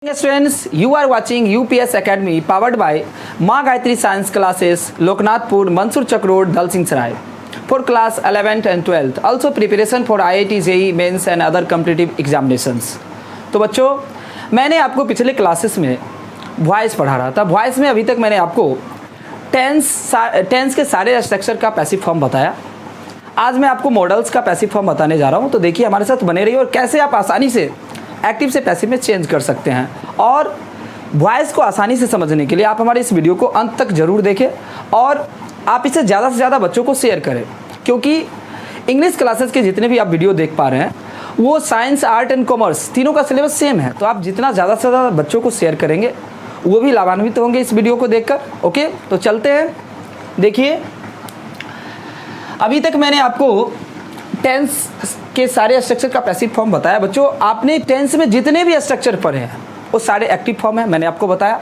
Students, you are watching UPS Academy powered by Ma Gayatri Science Classes, Loknathpur, Mansur Chak Road, Dalsingh Sarai for class 11th and 12th. Also preparation for IIT, JEE, Mains and other competitive examinations. तो बच्चों, मैंने आपको पिछले classes में voice पढ़ा रहा था. Voice में अभी तक मैंने आपको टेंस के सारे स्ट्रक्चर का पैसिव फॉर्म बताया. आज मैं आपको मॉडल्स का पैसिव फॉर्म बताने जा रहा हूँ. तो देखिए हमारे साथ बने रहिए और कैसे आप आसानी से एक्टिव से पैसिव में चेंज कर सकते हैं. और वॉइस को आसानी से समझने के लिए आप हमारे इस वीडियो को अंत तक ज़रूर देखें और आप इसे ज़्यादा से ज़्यादा बच्चों को शेयर करें, क्योंकि इंग्लिश क्लासेस के जितने भी आप वीडियो देख पा रहे हैं वो साइंस, आर्ट एंड कॉमर्स तीनों का सिलेबस सेम है. तो आप जितना ज़्यादा से ज़्यादा बच्चों को शेयर करेंगे वो भी लाभान्वित होंगे इस वीडियो को देखकर. ओके, तो चलते हैं. देखिए, अभी तक मैंने आपको टेंस के सारे स्ट्रक्चर का पैसिव फॉर्म बताया. बच्चों, आपने टेंस में जितने भी स्ट्रक्चर पढ़े हैं वो सारे एक्टिव फॉर्म है, मैंने आपको बताया.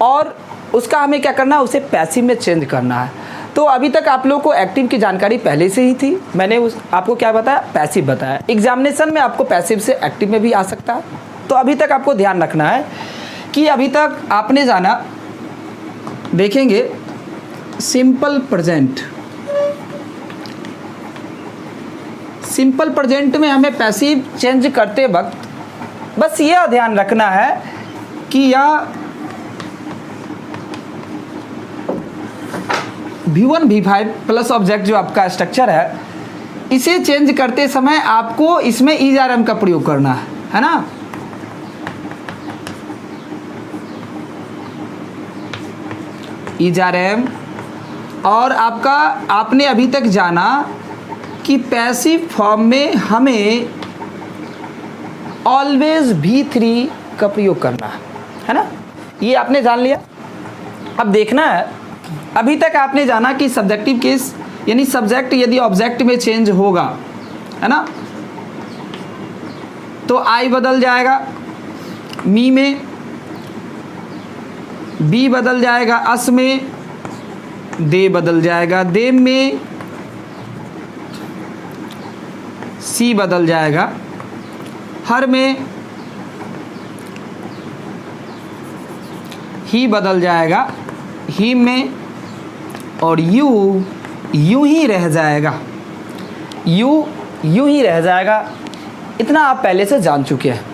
और उसका हमें क्या करना है, उसे पैसिव में चेंज करना है. तो अभी तक आप लोगों को एक्टिव की जानकारी पहले से ही थी. मैंने आपको क्या बताया, पैसिव बताया. एग्जामिनेशन में आपको पैसिव से एक्टिव में भी आ सकता है. तो अभी तक आपको ध्यान रखना है कि अभी तक आपने जाना, देखेंगे सिंपल प्रेजेंट. सिंपल प्रेजेंट में हमें पैसिव चेंज करते वक्त बस यह ध्यान रखना है कि यह V1 V5 प्लस ऑब्जेक्ट जो आपका स्ट्रक्चर है, इसे चेंज करते समय आपको इसमें ERM का प्रयोग करना है ना. ERM. और आपने अभी तक जाना कि पैसिव फॉर्म में हमें ऑलवेज V3 का प्रयोग करना है ना. ये आपने जान लिया. अब देखना है, अभी तक आपने जाना कि सब्जेक्टिव केस यानी सब्जेक्ट यदि ऑब्जेक्ट में चेंज होगा, है ना, तो आई बदल जाएगा मी में, बी बदल जाएगा अस में, दे बदल जाएगा देम में, सी बदल जाएगा हर में, ही बदल जाएगा ही में, और यूं ही रह जाएगा. यूं ही रह जाएगा. इतना आप पहले से जान चुके हैं.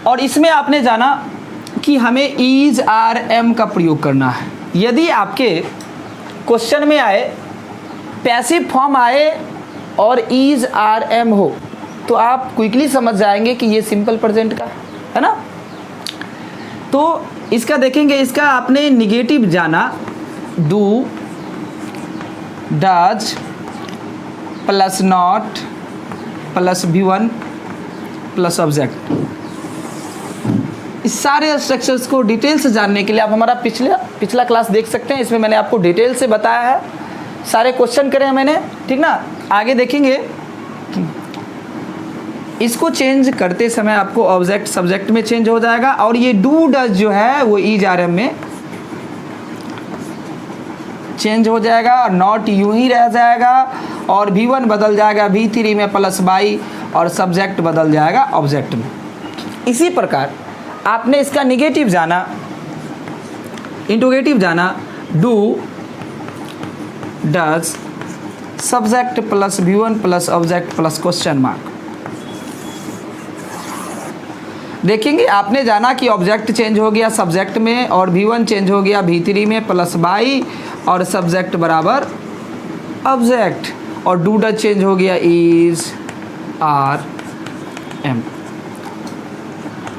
और इसमें आपने जाना कि हमें इज आर एम का प्रयोग करना है. यदि आपके क्वेश्चन में आए, पैसिव फॉर्म आए और इज आर एम हो, तो आप क्विकली समझ जाएंगे कि ये सिंपल प्रेजेंट का है ना. तो इसका देखेंगे, इसका आपने निगेटिव जाना do, does plus not plus V1 plus object. इस सारे स्ट्रक्चर्स को डिटेल से जानने के लिए आप हमारा पिछला क्लास देख सकते हैं. इसमें मैंने आपको डिटेल से बताया है, सारे क्वेश्चन करे हैं मैंने, ठीक ना. आगे देखेंगे, इसको चेंज करते समय आपको ऑब्जेक्ट सब्जेक्ट में चेंज हो जाएगा. और ये डू डज जो है वो इज आर एम में चेंज हो जाएगा. और नॉट यूं ही रह जाएगा. और V1 बदल जाएगा V3 में प्लस बाई, और सब्जेक्ट बदल जाएगा ऑब्जेक्ट में. इसी प्रकार आपने इसका निगेटिव जाना, इंटरोगेटिव जाना do does subject plus V1 plus object plus question mark. देखेंगे, आपने जाना कि ऑब्जेक्ट चेंज हो गया सब्जेक्ट में, और V1 चेंज हो गया V3 में प्लस बाई, और सब्जेक्ट बराबर ऑब्जेक्ट, और डू डज चेंज हो गया इज आर एम.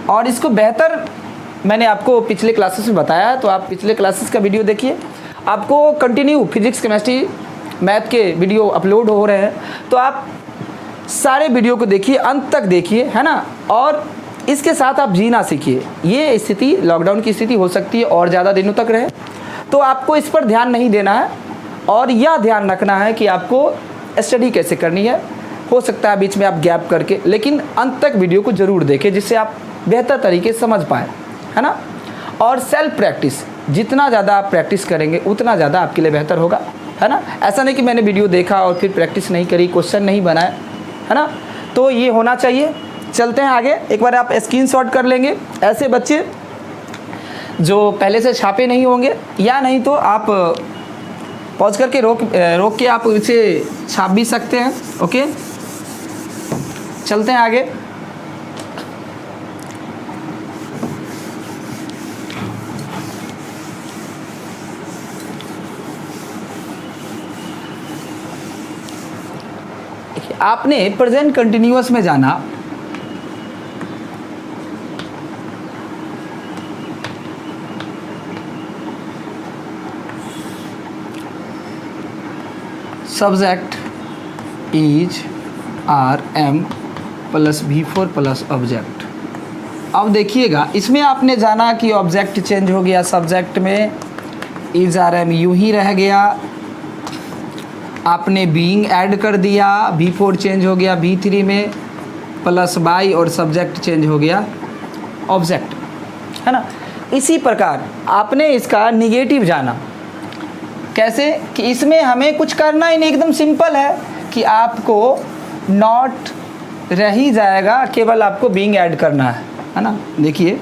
और इसको बेहतर मैंने आपको पिछले क्लासेस में बताया, तो आप पिछले क्लासेस का वीडियो देखिए. आपको कंटिन्यू फिजिक्स, केमिस्ट्री, मैथ के वीडियो अपलोड हो रहे हैं, तो आप सारे वीडियो को देखिए, अंत तक देखिए, है ना. और इसके साथ आप जीना सीखिए. ये स्थिति लॉकडाउन की स्थिति हो सकती है और ज़्यादा दिनों तक रहे, तो आपको इस पर ध्यान नहीं देना है. और यह ध्यान रखना है कि आपको स्टडी कैसे करनी है. हो सकता है बीच में आप गैप करके, लेकिन अंत तक वीडियो को ज़रूर देखें, जिससे आप बेहतर तरीके से समझ पाएँ, है ना. और सेल्फ प्रैक्टिस, जितना ज़्यादा आप प्रैक्टिस करेंगे उतना ज़्यादा आपके लिए बेहतर होगा, है ना. ऐसा नहीं कि मैंने वीडियो देखा और फिर प्रैक्टिस नहीं करी, क्वेश्चन नहीं बनाए, है ना. तो ये होना चाहिए. चलते हैं आगे, एक बार आप स्क्रीनशॉट कर लेंगे। ऐसे बच्चे जो पहले से छापे नहीं होंगे, या नहीं तो आप पॉज करके रोक के आप इसे छाप भी सकते हैं। ओके, चलते हैं आगे। आपने प्रेजेंट कंटिन्यूअस में जाना, subject is are am plus V4 plus object. अब देखिएगा, इसमें आपने जाना कि ऑब्जेक्ट चेंज हो गया, सब्जेक्ट में इज आर एम यूं ही रह गया, आपने बीइंग ऐड कर दिया, V4 चेंज हो गया V3 में प्लस बाई और सब्जेक्ट चेंज हो गया ऑब्जेक्ट, है ना। इसी प्रकार आपने इसका निगेटिव जाना, कैसे कि इसमें हमें कुछ करना ही नहीं, एकदम सिंपल है कि आपको नॉट रह ही जाएगा, केवल आपको बीइंग ऐड करना है ना। देखिए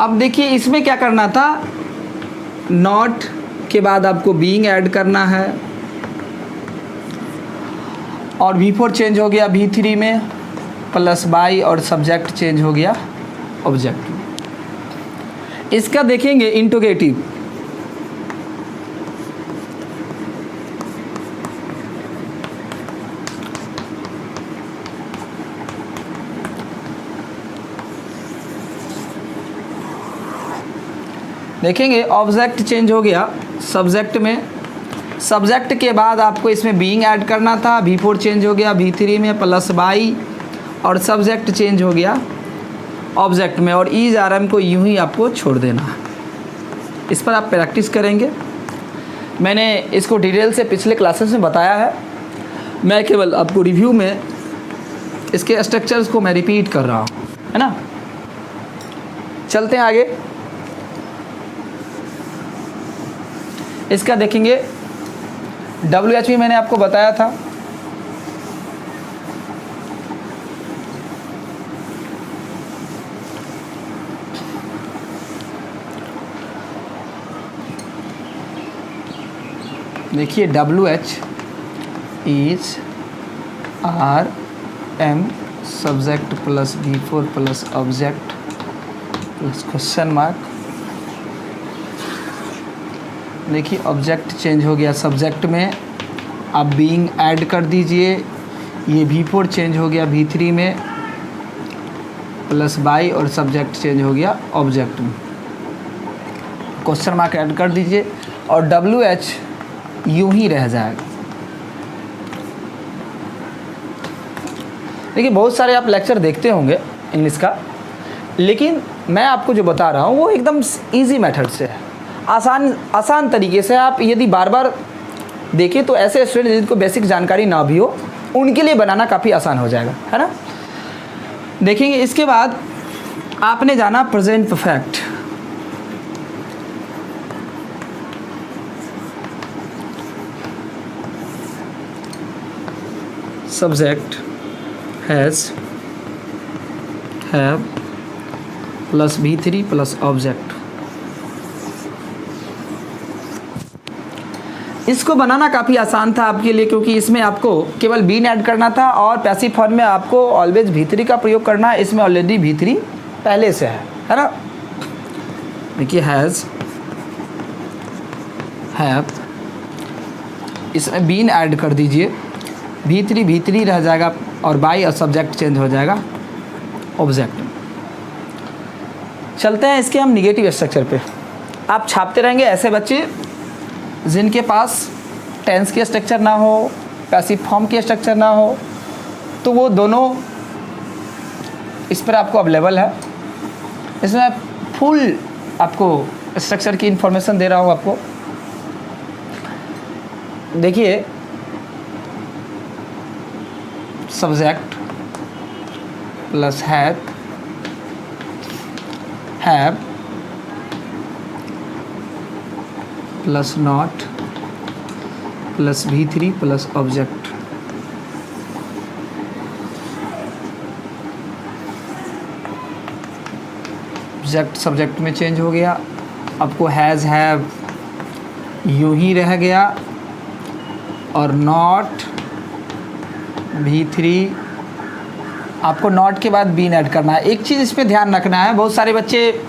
अब देखिए इसमें क्या करना था, नॉट के बाद आपको बीइंग ऐड करना है और V4 चेंज हो गया V3 में प्लस बाई और सब्जेक्ट चेंज हो गया ऑब्जेक्ट में। इसका देखेंगे इंटरोगेटिव, देखेंगे ऑब्जेक्ट चेंज हो गया सब्जेक्ट में, सब्जेक्ट के बाद आपको इसमें बीइंग ऐड करना था, V4 चेंज हो गया V3 में प्लस बाई और सब्जेक्ट चेंज हो गया ऑब्जेक्ट में, और इज आर एम को यूं ही आपको छोड़ देना है। इस पर आप प्रैक्टिस करेंगे, मैंने इसको डिटेल से पिछले क्लासेस में बताया है, मैं केवल आपको रिव्यू में इसके स्ट्रक्चर्स को मैं रिपीट कर रहा हूँ, है ना। चलते हैं आगे। इसका देखेंगे WH मैंने आपको बताया था, देखिए WH is are am subject plus V4 plus object plus question mark. देखिए ऑब्जेक्ट चेंज हो गया सब्जेक्ट में, आप बीइंग ऐड कर दीजिए, ये V4 चेंज हो गया V3 में प्लस बाई और सब्जेक्ट चेंज हो गया ऑब्जेक्ट में, क्वेश्चन मार्क ऐड कर दीजिए और WH यूं ही रह जाएगा। देखिए बहुत सारे आप लेक्चर देखते होंगे इंग्लिश का, लेकिन मैं आपको जो बता रहा हूँ वो एकदम इजी मेथड से है, आसान तरीके से। आप यदि बार बार देखें तो ऐसे स्टूडेंट जिनको बेसिक जानकारी ना भी हो उनके लिए बनाना काफ़ी आसान हो जाएगा, है ना। देखेंगे इसके बाद आपने जाना present perfect, subject has have plus V3 plus object. इसको बनाना काफ़ी आसान था आपके लिए, क्योंकि इसमें आपको केवल बीन ऐड करना था और पैसिव फॉर्म में आपको ऑलवेज V3 का प्रयोग करना है। इसमें ऑलरेडी V3 पहले से है ना। देखिए हैज़ हैव, इसमें बीन ऐड कर दीजिए, V3 रह जाएगा और बाई और सब्जेक्ट चेंज हो जाएगा ऑब्जेक्ट। चलते हैं इसके हम निगेटिव स्ट्रक्चर पे। आप छापते रहेंगे ऐसे बच्चे जिनके पास टेंस के स्ट्रक्चर ना हो, पैसिव फॉर्म के स्ट्रक्चर ना हो, तो वो दोनों इस पर आपको अवेलेबल है। इसमें फुल आपको स्ट्रक्चर की इंफॉर्मेशन दे रहा हूँ आपको। देखिए, subject plus have plus not plus V3 plus object. Object subject में चेंज हो गया। आपको हैज़ हैव यूं ही रह गया और नॉट V3 आपको नॉट के बाद बीन ऐड करना है। एक चीज़ इसमें ध्यान रखना है, बहुत सारे बच्चे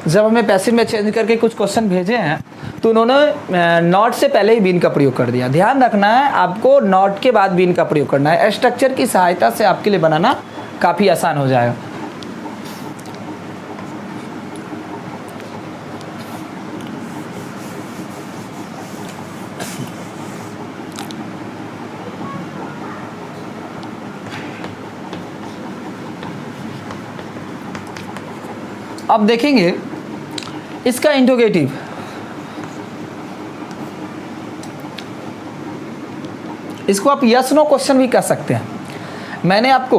जब हमें पैसिव में चेंज करके कुछ क्वेश्चन भेजे हैं तो उन्होंने नॉट से पहले ही बीन का प्रयोग कर दिया। ध्यान रखना है, आपको नॉट के बाद बीन का प्रयोग करना है। स्ट्रक्चर की सहायता से आपके लिए बनाना काफ़ी आसान हो जाएगा। अब देखेंगे इसका इंट्रोगेटिव। इसको आप यस नो क्वेश्चन भी कर सकते हैं। मैंने आपको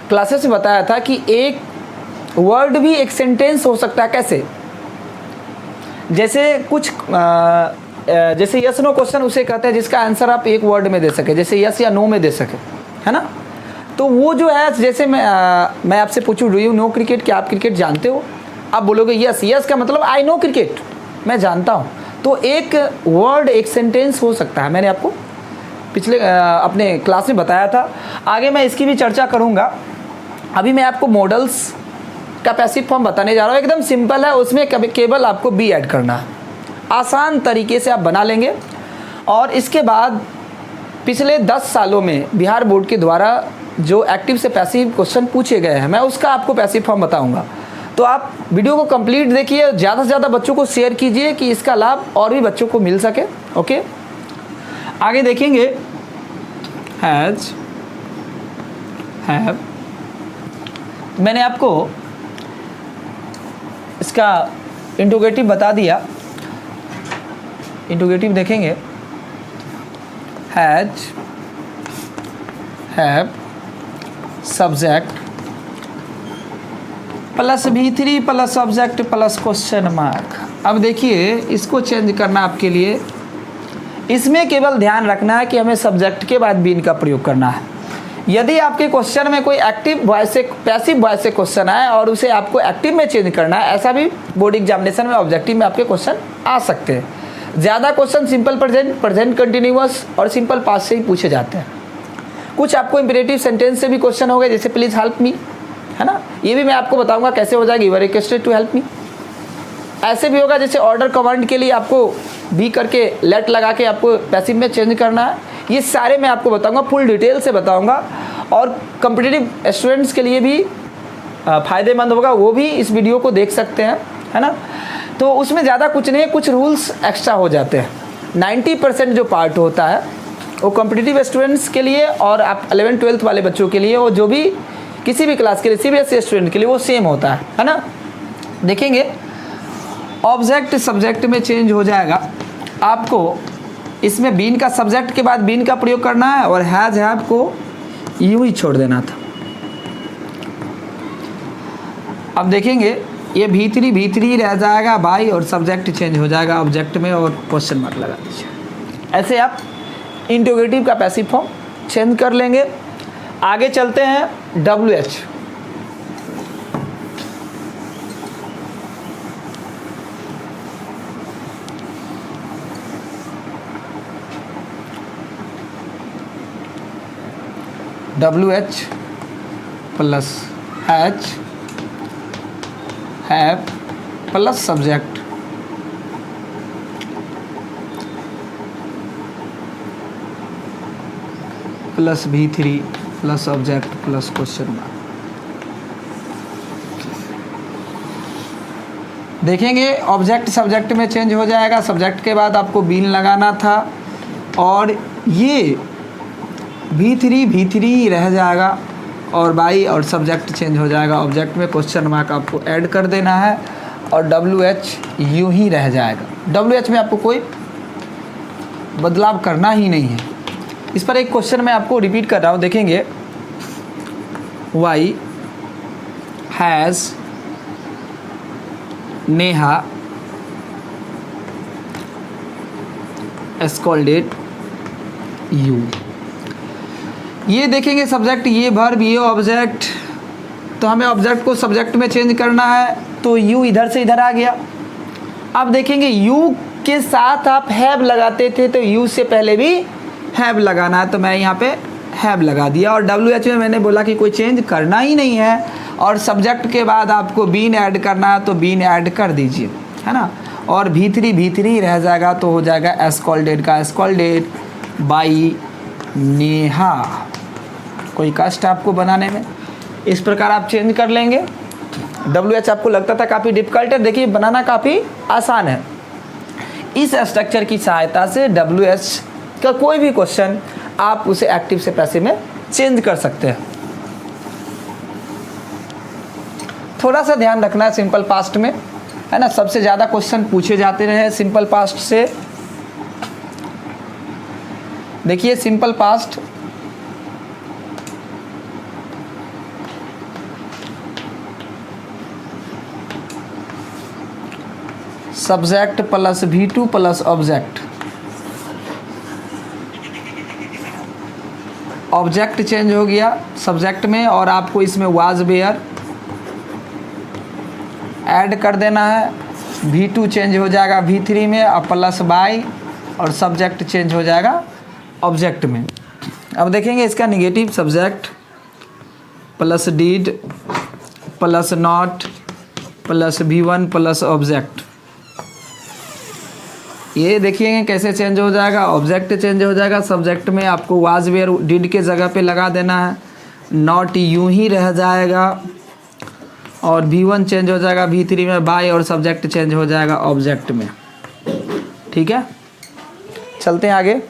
क्लासेस में बताया था कि एक वर्ड भी एक सेंटेंस हो सकता है। कैसे? जैसे कुछ जैसे यस नो क्वेश्चन उसे कहते हैं जिसका आंसर आप एक वर्ड में दे सके, जैसे यस या नो में दे सके, है ना। तो वो जो है, जैसे मैं आपसे पूछूं डू यू नो क्रिकेट, क्या आप क्रिकेट जानते हो? आप बोलोगे यस। यस का मतलब आई नो क्रिकेट, मैं जानता हूँ। तो एक वर्ड एक सेंटेंस हो सकता है। मैंने आपको पिछले अपने क्लास में बताया था। आगे मैं इसकी भी चर्चा करूँगा। अभी मैं आपको मॉडल्स का पैसिव फॉर्म बताने जा रहा हूँ। एकदम सिंपल है, उसमें केवल आपको बी ऐड करना है। आसान तरीके से आप बना लेंगे। और इसके बाद पिछले 10 सालों में बिहार बोर्ड के द्वारा जो एक्टिव से पैसिव क्वेश्चन पूछे गए हैं, मैं उसका आपको पैसिव फॉर्म बताऊंगा। तो आप वीडियो को कंप्लीट देखिए, ज़्यादा से ज़्यादा बच्चों को शेयर कीजिए कि इसका लाभ और भी बच्चों को मिल सके। ओके, आगे देखेंगे हैज़ हैव। मैंने आपको इसका इंट्रोगेटिव बता दिया। इंट्रोगेटिव देखेंगे has have subject plus V3 plus object plus question mark. अब देखिए, इसको चेंज करना आपके लिए, इसमें केवल ध्यान रखना है कि हमें सब्जेक्ट के बाद बीन का प्रयोग करना है। यदि आपके क्वेश्चन में कोई एक्टिव वॉइस से पैसिव वॉइस से क्वेश्चन आए और उसे आपको एक्टिव में चेंज करना है, ऐसा भी बोर्ड एग्जामिनेशन में ऑब्जेक्टिव में आपके क्वेश्चन आ सकते हैं। ज़्यादा question simple present, present continuous और सिंपल पास्ट से ही पूछे जाते हैं। कुछ आपको इंपेरेटिव सेंटेंस से भी क्वेश्चन हो गए, जैसे प्लीज़ हेल्प मी, है ना। ये भी मैं आपको बताऊंगा कैसे हो जाएगी, you're requested to help me. ऐसे भी होगा जैसे ऑर्डर कमांड के लिए आपको बी करके लेट लगा के आपको पैसिव में चेंज करना है। ये सारे मैं आपको बताऊंगा, फुल डिटेल से बताऊंगा। और कॉम्पिटिटिव स्टूडेंट्स के लिए भी फ़ायदेमंद होगा, वो भी इस वीडियो को देख सकते हैं, है ना। तो उसमें ज़्यादा कुछ नहीं है, कुछ रूल्स एक्स्ट्रा हो जाते हैं। 90% जो पार्ट होता है वो कॉम्पिटिटिव स्टूडेंट्स के लिए और आप 11th-12th वाले बच्चों के लिए, वो जो भी किसी भी क्लास के लिए CBSE स्टूडेंट के लिए वो सेम होता है ना। देखेंगे ऑब्जेक्ट सब्जेक्ट में चेंज हो जाएगा। आपको इसमें बीन का सब्जेक्ट के बाद बीन का प्रयोग करना है और हैज़ हैव को यूं ही छोड़ देना था। अब देखेंगे ये V3 रह जाएगा बाई और सब्जेक्ट चेंज हो जाएगा ऑब्जेक्ट में और क्वेश्चन मार्क लगा दीजिए। ऐसे आप इंट्रोगेटिव का पैसिव फॉर्म चेंज कर लेंगे। आगे चलते हैं WH। WH plus has have plus subject plus V3 plus object plus question mark. देखेंगे ऑब्जेक्ट सब्जेक्ट में चेंज हो जाएगा। सब्जेक्ट के बाद आपको बीन लगाना था और ये V3 रह जाएगा और बाई और सब्जेक्ट चेंज हो जाएगा। ऑब्जेक्ट में क्वेश्चन मार्क आपको ऐड कर देना है और WH यूँ ही रह जाएगा। WH में आपको कोई बदलाव करना ही नहीं है। इस पर एक क्वेश्चन मैं आपको रिपीट कर रहा हूँ, देखेंगे। Why has Neha scolded you. ये देखेंगे सब्जेक्ट, ये वर्ब, ये ऑब्जेक्ट, तो हमें ऑब्जेक्ट को सब्जेक्ट में चेंज करना है, तो यू इधर से इधर आ गया। अब देखेंगे यू के साथ आप हैव लगाते थे, तो यू से पहले भी हैव लगाना है, तो मैं यहाँ पे हैव लगा दिया। और WH में मैंने बोला कि कोई चेंज करना ही नहीं है, और सब्जेक्ट के बाद आपको बीन ऐड करना है, तो बीन ऐड कर दीजिए, है ना। और V3 रह जाएगा, तो हो जाएगा स्कॉल्डेड का स्कॉल्डेड बाई नेहा। कोई कष्ट आपको बनाने में, इस प्रकार आप चेंज कर लेंगे। WH आपको लगता था काफ़ी डिफिकल्ट है, देखिए बनाना काफ़ी आसान है। इस स्ट्रक्चर की सहायता से WH का कोई भी क्वेश्चन आप उसे एक्टिव से पैसिव में चेंज कर सकते हैं। थोड़ा सा ध्यान रखना है सिंपल पास्ट में, है ना। सबसे ज़्यादा क्वेश्चन पूछे जाते रहे सिंपल पास्ट से। देखिए simple past subject plus V2 plus object, object change हो गया सब्जेक्ट में, और आपको इसमें वाज वेयर ऐड कर देना है। V2 चेंज हो जाएगा V3 में, और प्लस बाई और सब्जेक्ट चेंज हो जाएगा ऑब्जेक्ट में। अब देखेंगे इसका negative, subject plus did plus not plus V1 plus object. ये देखिए कैसे चेंज हो जाएगा, ऑब्जेक्ट चेंज हो जाएगा। सब्जेक्ट में आपको वाज वेयर डिड के जगह पे लगा देना है, नॉट यूं ही रह जाएगा, और V1 चेंज हो जाएगा V3 में बाय, और सब्जेक्ट चेंज हो जाएगा ऑब्जेक्ट में। ठीक है, चलते हैं आगे।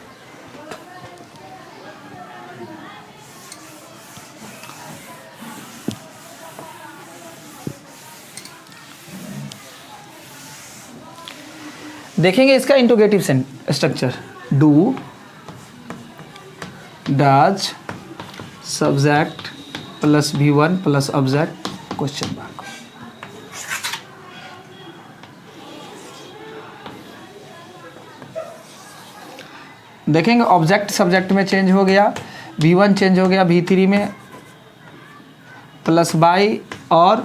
देखेंगे इसका interrogative structure, do does subject plus V1 plus object question mark. देखेंगे ऑब्जेक्ट सब्जेक्ट में चेंज हो गया, V1 चेंज हो गया V3 में प्लस बाई, और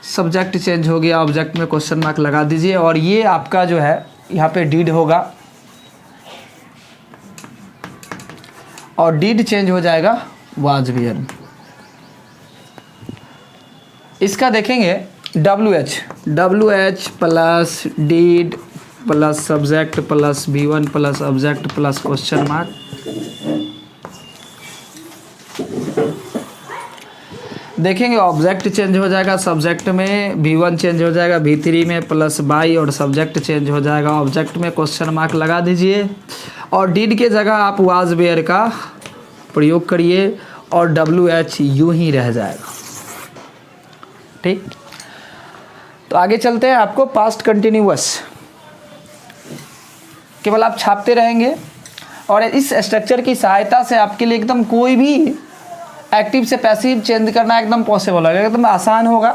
सब्जेक्ट चेंज हो गया ऑब्जेक्ट में, क्वेश्चन मार्क लगा दीजिए। और ये आपका जो है यहाँ पे डीड होगा, और डीड चेंज हो जाएगा वाज वेयर। इसका देखेंगे WH plus did plus subject plus V1 plus object plus question mark. देखेंगे ऑब्जेक्ट चेंज हो जाएगा सब्जेक्ट में, V1 चेंज हो जाएगा V3 में प्लस बाई, और सब्जेक्ट चेंज हो जाएगा ऑब्जेक्ट में, क्वेश्चन मार्क लगा दीजिए। और डीड के जगह आप वाज वेयर का प्रयोग करिए, और WH यूं ही रह जाएगा। ठीक, तो आगे चलते हैं। आपको पास्ट कंटिन्यूअस केवल आप छापते रहेंगे, और इस स्ट्रक्चर की सहायता से आपके लिए एकदम कोई भी एक्टिव से पैसिव चेंज करना एकदम पॉसिबल होगा, एकदम आसान होगा।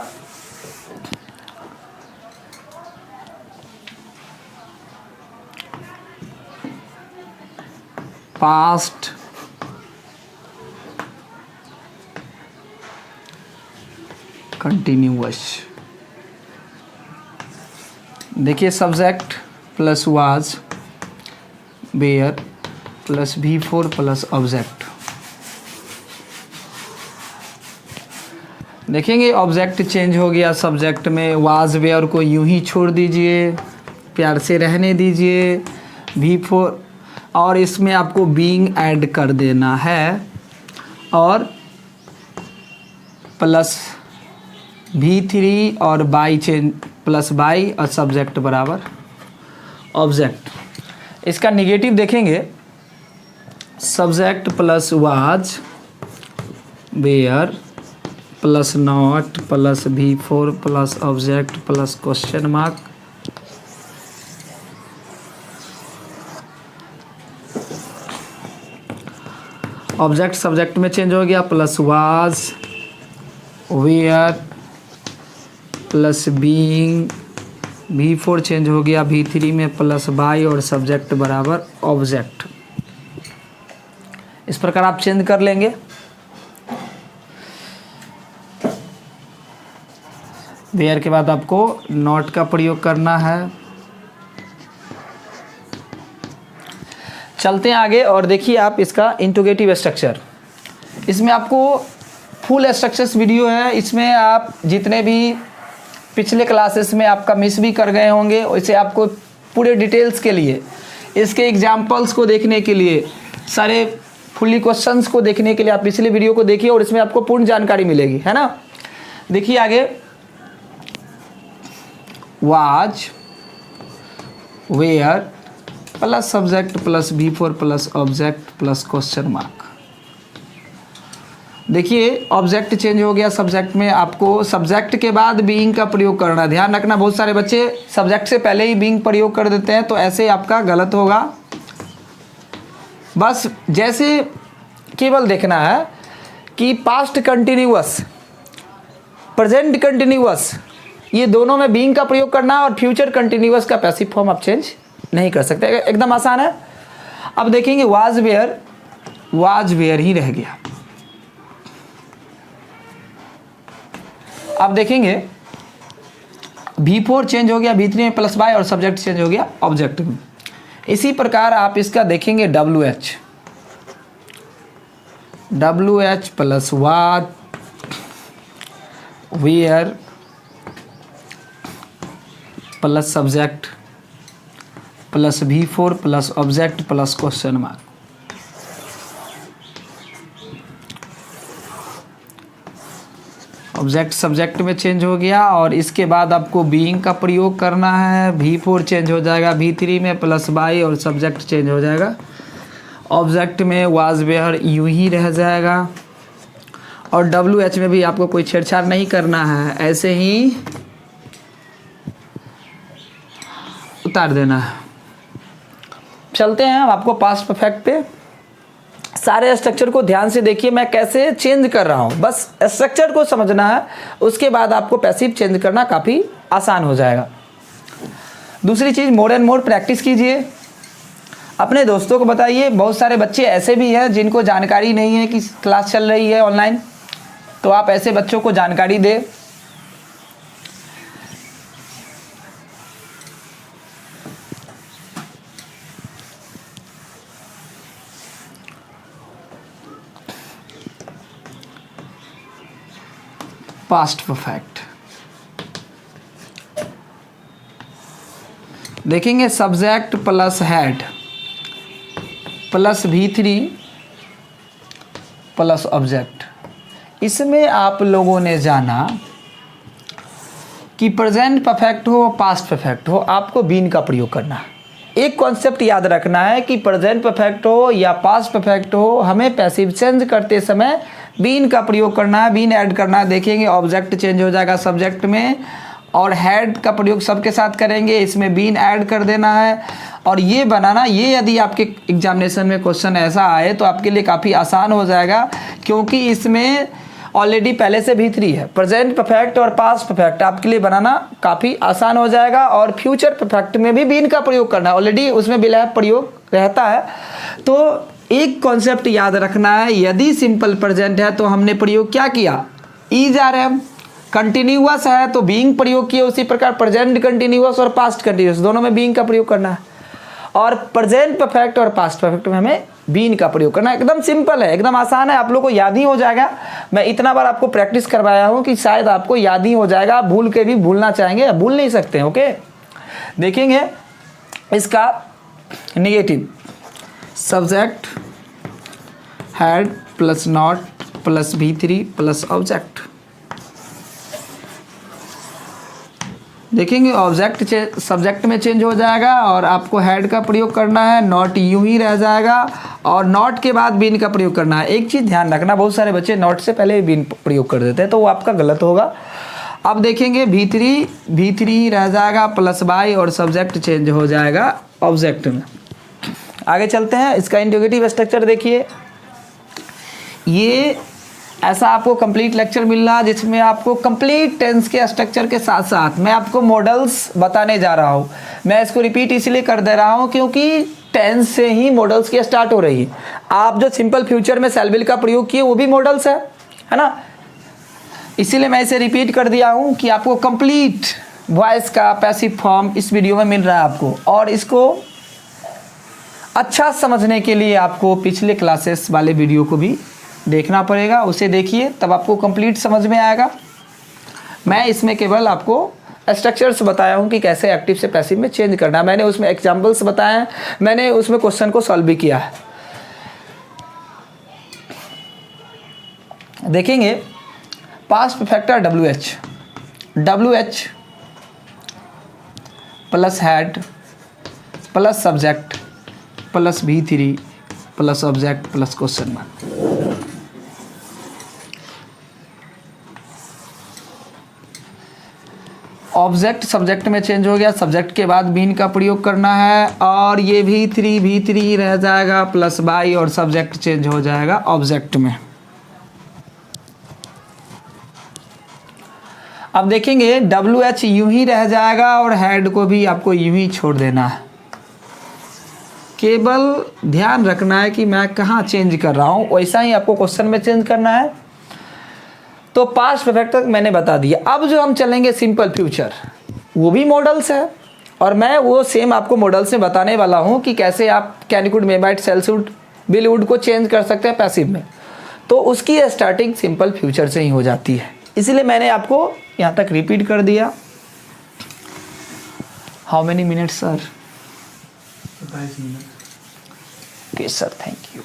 पास्ट कंटिन्यूअस, देखिए subject plus was were plus V4 plus object. देखेंगे ऑब्जेक्ट चेंज हो गया सब्जेक्ट में, वाज वेयर को यूं ही छोड़ दीजिए, प्यार से रहने दीजिए V4, और इसमें आपको बीइंग ऐड कर देना है, और प्लस V3 और बाई चेंज प्लस बाई, और सब्जेक्ट बराबर ऑब्जेक्ट। इसका निगेटिव देखेंगे, subject plus was were plus not plus V4 plus object plus question mark. Object subject में चेंज हो गया, plus was were plus being, V4 change हो गया V3 में, प्लस बाय और सब्जेक्ट बराबर ऑब्जेक्ट। इस प्रकार आप चेंज कर लेंगे। वेयर के बाद आपको नॉट का प्रयोग करना है। चलते हैं आगे और देखिए आप इसका इंटीग्रेटिव स्ट्रक्चर। इसमें आपको फुल स्ट्रक्चर्स वीडियो है, इसमें आप जितने भी पिछले क्लासेस में आपका मिस भी कर गए होंगे, वैसे आपको पूरे डिटेल्स के लिए, इसके एग्जाम्पल्स को देखने के लिए, सारे फुल्ली क्वेश्चंस को देखने के लिए आप पिछले वीडियो को देखिए और इसमें आपको पूर्ण जानकारी मिलेगी, है ना। देखिए आगे, was were plus subject plus V4 plus object plus question mark. देखिए ऑब्जेक्ट चेंज हो गया सब्जेक्ट में, आपको सब्जेक्ट के बाद बीइंग का प्रयोग करना है। ध्यान रखना, बहुत सारे बच्चे सब्जेक्ट से पहले ही बीइंग प्रयोग कर देते हैं, तो ऐसे आपका गलत होगा। बस जैसे केवल देखना है कि पास्ट कंटिन्यूअस, प्रेजेंट कंटिन्यूअस, ये दोनों में बीइंग का प्रयोग करना है और फ्यूचर कंटिन्यूअस का पैसिव फॉर्म आप चेंज नहीं कर सकते, एकदम आसान है। अब देखेंगे वाज वेयर ही रह गया। अब देखेंगे V4 चेंज हो गया V3 में, प्लस बाय और सब्जेक्ट चेंज हो गया ऑब्जेक्ट में। इसी प्रकार आप इसका देखेंगे WH plus was were plus subject plus V4 plus object plus question mark. Object subject में चेंज हो गया और इसके बाद आपको बीइंग का प्रयोग करना है। V4 चेंज हो जाएगा V3 में, प्लस बाय और सब्जेक्ट चेंज हो जाएगा ऑब्जेक्ट में, वाज वेयर यूं ही रह जाएगा। और WH में भी आपको कोई छेड़छाड़ नहीं करना है, ऐसे ही उतार देना है। चलते हैं हम आपको पास्ट परफेक्ट पे। सारे स्ट्रक्चर को ध्यान से देखिए, मैं कैसे चेंज कर रहा हूँ, बस स्ट्रक्चर को समझना है, उसके बाद आपको पैसिव चेंज करना काफ़ी आसान हो जाएगा। दूसरी चीज़, मोर एंड मोर प्रैक्टिस कीजिए, अपने दोस्तों को बताइए। बहुत सारे बच्चे ऐसे भी हैं जिनको जानकारी नहीं है कि क्लास चल रही है ऑनलाइन, तो आप ऐसे बच्चों को जानकारी दें। पास्ट परफेक्ट देखेंगे, subject plus head plus V3 plus object. इसमें आप लोगों ने जाना कि प्रेजेंट परफेक्ट हो पास्ट परफेक्ट हो, आपको बीन का प्रयोग करना है। एक कॉन्सेप्ट याद रखना है कि प्रेजेंट परफेक्ट हो या पास्ट परफेक्ट हो, हमें पैसिव चेंज करते समय बीन का प्रयोग करना है, बीन ऐड करना है। देखेंगे ऑब्जेक्ट चेंज हो जाएगा सब्जेक्ट में और हेड का प्रयोग सबके साथ करेंगे, इसमें बीन ऐड कर देना है और ये बनाना। ये यदि आपके एग्जामिनेशन में क्वेश्चन ऐसा आए तो आपके लिए काफ़ी आसान हो जाएगा, क्योंकि इसमें ऑलरेडी पहले से V3 है। प्रेजेंट परफेक्ट और पास्ट परफेक्ट आपके लिए बनाना काफ़ी आसान हो जाएगा और फ्यूचर परफेक्ट में भी बीन का प्रयोग करना है, ऑलरेडी उसमें बिला प्रयोग रहता है। तो एक कॉन्सेप्ट याद रखना है, यदि सिंपल प्रेजेंट है तो हमने प्रयोग क्या किया, ईज आर एम। कंटिन्यूअस है तो बीइंग प्रयोग किए, उसी प्रकार प्रेजेंट कंटिन्यूअस और पास्ट कंटिन्यूअस दोनों में बीइंग का प्रयोग करना है। और प्रेजेंट परफेक्ट और पास्ट परफेक्ट में हमें बीन का प्रयोग करना है। एकदम सिंपल है, एकदम आसान है, आप लोगों को याद ही हो जाएगा। मैं इतना बार आपको प्रैक्टिस करवाया हूँ कि शायद आपको याद ही हो जाएगा। भूल के भी भूलना चाहेंगे, भूल नहीं सकते हैं। ओके, देखेंगे इसका negative, subject head plus not plus V3 plus object. देखेंगे ऑब्जेक्ट सब्जेक्ट में चेंज हो जाएगा और आपको हैड का प्रयोग करना है, नॉट यूं ही रह जाएगा और नॉट के बाद बीन का प्रयोग करना है। एक चीज़ ध्यान रखना, बहुत सारे बच्चे नॉट से पहले बीन प्रयोग कर देते हैं तो वो आपका गलत होगा। अब देखेंगे भी3 रह जाएगा प्लस बाई और सब्जेक्ट चेंज हो जाएगा ऑब्जेक्ट में। आगे चलते हैं, इसका इंटीग्रेटिव स्ट्रक्चर देखिए। ये ऐसा आपको कंप्लीट लेक्चर मिल रहा है जिसमें आपको कंप्लीट टेंस के स्ट्रक्चर के साथ साथ मैं आपको मॉडल्स बताने जा रहा हूँ। मैं इसको रिपीट इसलिए कर दे रहा हूँ क्योंकि टेंस से ही मॉडल्स की स्टार्ट हो रही है। आप जो सिंपल फ्यूचर में शैल विल का प्रयोग किए वो भी मॉडल्स है ना, इसीलिए मैं इसे रिपीट कर दिया हूँ कि आपको कंप्लीट वॉइस का पैसिव फॉर्म इस वीडियो में मिल रहा है आपको। और इसको अच्छा समझने के लिए आपको पिछले क्लासेस वाले वीडियो को भी देखना पड़ेगा, उसे देखिए तब आपको कंप्लीट समझ में आएगा। मैं इसमें केवल आपको स्ट्रक्चर्स बताया हूँ कि कैसे एक्टिव से पैसिव में चेंज करना है। मैंने उसमें एग्जाम्पल्स बताए हैं, मैंने उसमें क्वेश्चन को सॉल्व भी किया है। देखेंगे past perfect WH plus had plus subject plus V3 plus object plus question mark. Object subject में चेंज हो गया, सब्जेक्ट के बाद बीन का प्रयोग करना है और ये भी3 रह जाएगा प्लस बाई और सब्जेक्ट चेंज हो जाएगा ऑब्जेक्ट में। अब देखेंगे WH यूं ही रह जाएगा और हेड को भी आपको यूं ही छोड़ देना है। केवल ध्यान रखना है कि मैं कहाँ चेंज कर रहा हूँ, वैसा ही आपको क्वेश्चन में चेंज करना है। तो पास्ट परफेक्ट तक मैंने बता दिया। अब जो हम चलेंगे सिंपल फ्यूचर, वो भी मॉडल्स है और मैं वो सेम आपको मॉडल्स में बताने वाला हूँ कि कैसे आप can could may might shall should will would को चेंज कर सकते हैं पैसिव में। तो उसकी स्टार्टिंग सिंपल फ्यूचर से ही हो जाती है, इसलिए मैंने आपको यहाँ तक रिपीट कर दिया। How many minute sir? 27 minute. Okay sir, thank you.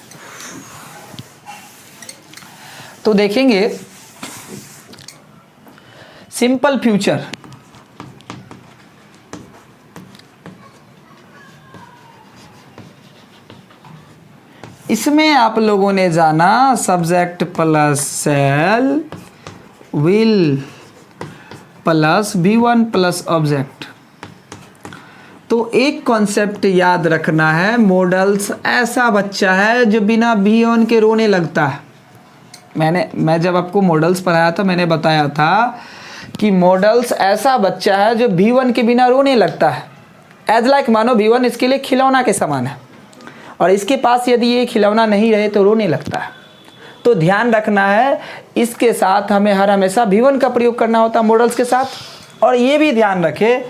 तो देखेंगे सिंपल फ्यूचर, इसमें आप लोगों ने जाना subject plus shall will plus V1 plus object. तो एक कॉन्सेप्ट याद रखना है, मॉडल्स ऐसा बच्चा है जो बिना V1 के रोने लगता है। मैं जब आपको मॉडल्स पढ़ाया था मैंने बताया था कि मॉडल्स ऐसा बच्चा है जो V1 के बिना रोने लगता है। एज लाइक मानो V1 इसके लिए खिलौना के समान है और इसके पास यदि ये खिलौना नहीं रहे तो रोने लगता है। तो ध्यान रखना है, इसके साथ हमें हमेशा V1 का प्रयोग करना होता है मॉडल्स के साथ। और ये भी ध्यान रखें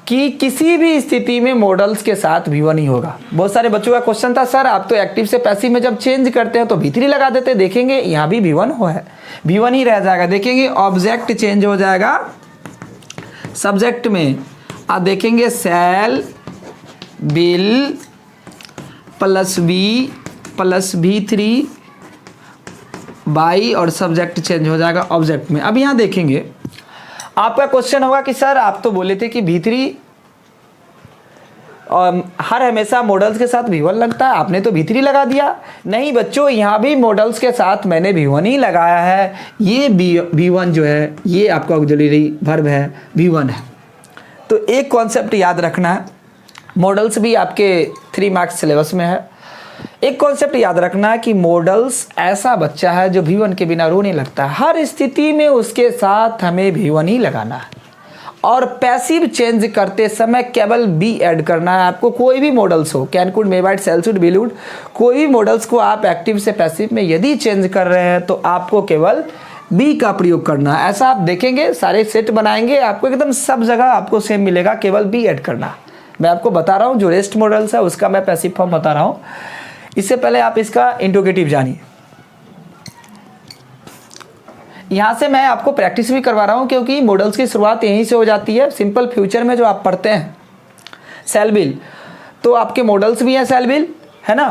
कि किसी भी स्थिति में मॉडल्स के साथ V1 ही होगा। बहुत सारे बच्चों का क्वेश्चन था सर आप तो एक्टिव से पैसिव में जब चेंज करते हैं तो V3 लगा देते हैं। देखेंगे यहाँ भी V1 हो है, V1 ही रह जाएगा। देखेंगे ऑब्जेक्ट चेंज हो जाएगा सब्जेक्ट में। आप देखेंगे shall will plus V plus V3 by और सब्जेक्ट चेंज हो जाएगा ऑब्जेक्ट में। अब यहाँ देखेंगे आपका क्वेश्चन होगा कि सर आप तो बोले थे कि V3 हर हमेशा मॉडल्स के साथ V1 लगता है, आपने तो V3 लगा दिया। नहीं बच्चों, यहाँ भी मॉडल्स के साथ मैंने V1 ही लगाया है। ये V1 जो है ये आपका ऑक्सिलरी वर्ब है, V1 है। तो एक कॉन्सेप्ट याद रखना है, मॉडल्स भी आपके 3 मार्क्स सिलेबस में है। एक कॉन्सेप्ट याद रखना है कि मॉडल्स ऐसा बच्चा है जो V1 के बिना रोने लगता है। हर स्थिति में उसके साथ हमें V1 ही लगाना है और पैसिव चेंज करते समय केवल बी ऐड करना है आपको। कोई भी मॉडल्स हो, can could may might shall should will would, कोई भी मॉडल्स को आप एक्टिव से पैसिव में यदि चेंज कर रहे हैं तो आपको केवल बी का प्रयोग करना है। ऐसा आप देखेंगे सारे सेट बनाएंगे आपको एकदम सब जगह आपको सेम मिलेगा, केवल बी ऐड करना। मैं आपको बता रहा हूँ जो रेस्ट मॉडल्स है उसका मैं पैसिव फॉर्म बता रहा हूँ। इससे पहले आप इसका इंट्रोगेटिव जानिए। यहाँ से मैं आपको प्रैक्टिस भी करवा रहा हूँ क्योंकि मॉडल्स की शुरुआत यहीं से हो जाती है। सिंपल फ्यूचर में जो आप पढ़ते हैं सेल बिल, तो आपके मॉडल्स भी हैं सेल बिल, है ना।